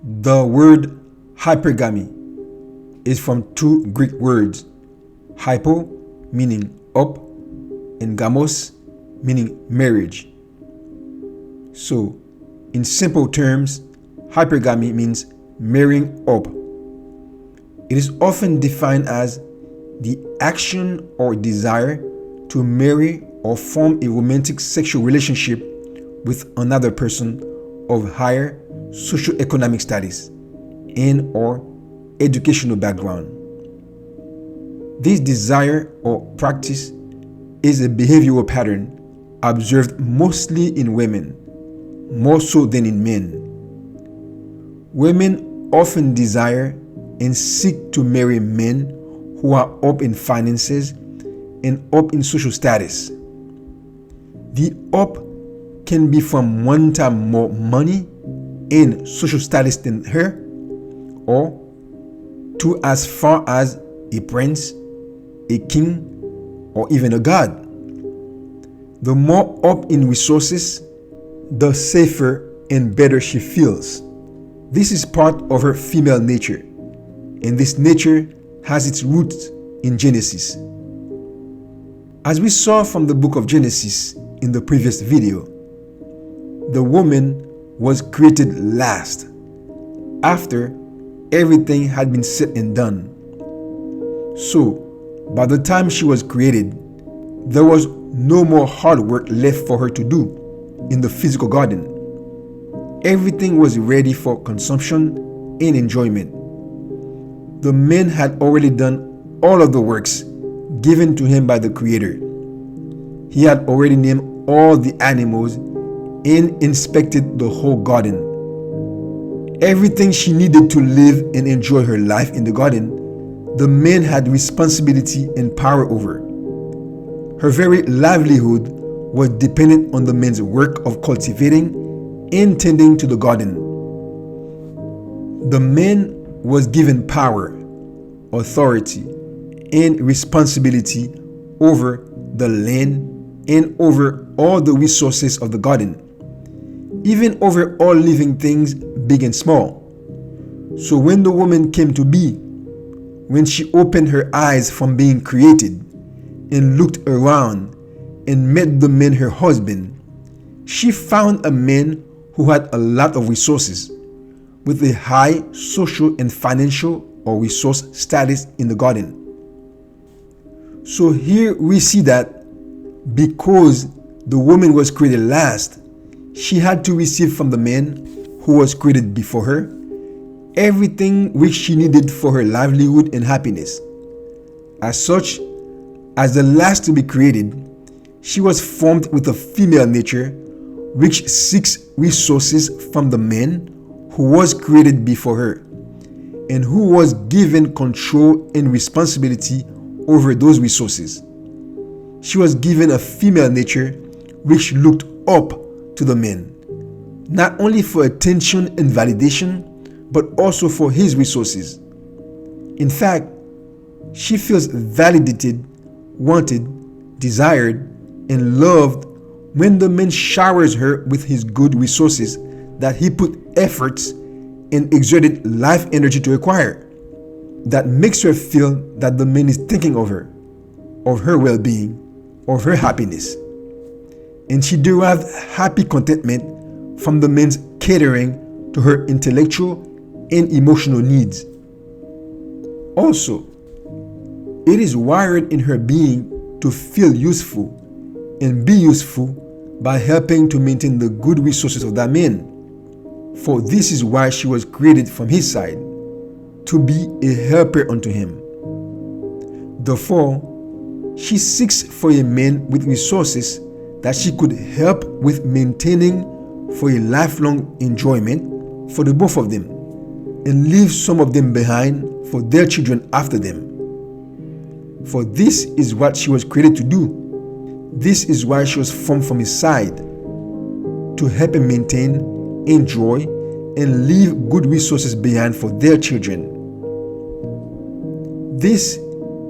The word hypergamy is from two Greek words, hypo meaning up and gamos meaning marriage. So, in simple terms, hypergamy means marrying up. It is often defined as the action or desire to marry or form a romantic sexual relationship with another person of higher socioeconomic status and or educational background. This desire or practice is a behavioral pattern observed mostly in women, more so than in men. Women often desire and seek to marry men who are up in finances and up in social status. The up can be from one time more money and social status than her, or to as far as a prince, a king, or even a god. The more up in resources, the safer and better she feels. This is part of her female nature, and this nature has its roots in Genesis. As we saw from the book of Genesis in the previous video, the woman was created last, after everything had been said and done. So, by the time she was created, there was no more hard work left for her to do in the physical garden. Everything was ready for consumption and enjoyment. The man had already done all of the works given to him by the Creator. He had already named all the animals and inspected the whole garden. Everything she needed to live and enjoy her life in the garden, the man had responsibility and power over. Her very livelihood was dependent on the man's work of cultivating and tending to the garden. The man was given power, authority, and responsibility over the land and over all the resources of the garden, even over all living things, big and small. So when the woman came to be, when she opened her eyes from being created and looked around and met the man, her husband, she found a man who had a lot of resources, with a high social and financial or resource status in the garden. So here we see that because the woman was created last, she had to receive from the man who was created before her everything which she needed for her livelihood and happiness. As such, as the last to be created, she was formed with a female nature which seeks resources from the man who was created before her and who was given control and responsibility over those resources. She was given a female nature which looked up to the man, not only for attention and validation, but also for his resources. In fact, she feels validated, wanted, desired, and loved when the man showers her with his good resources that he put efforts and exerted life energy to acquire. That makes her feel that the man is thinking of her well-being, of her happiness. And she derived happy contentment from the man's catering to her intellectual and emotional needs. Also, it is wired in her being to feel useful and be useful by helping to maintain the good resources of that man. For this is why she was created from his side, to be a helper unto him. Therefore, she seeks for a man with resources that she could help with maintaining for a lifelong enjoyment for the both of them, and leave some of them behind for their children after them. For this is what she was created to do. This is why she was formed from his side, to help him maintain, enjoy, and leave good resources behind for their children. This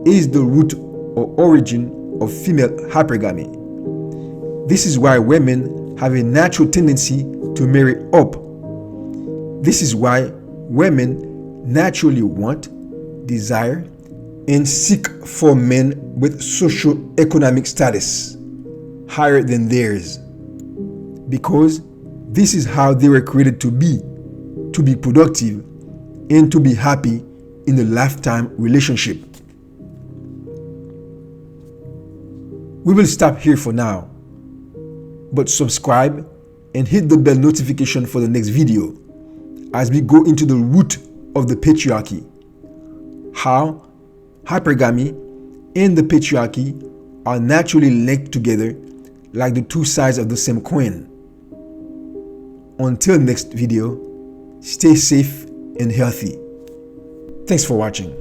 is the root or origin of female hypergamy. This is why women have a natural tendency to marry up. This is why Women naturally want, desire, and seek for men with socio-economic status higher than theirs, because this is how they were created to be productive, and to be happy in a lifetime relationship. We will stop here for now, but subscribe and hit the bell notification for the next video as we go into the root of the patriarchy, how hypergamy and the patriarchy are naturally linked together like the two sides of the same coin. Until next video, stay safe and healthy. Thanks for watching.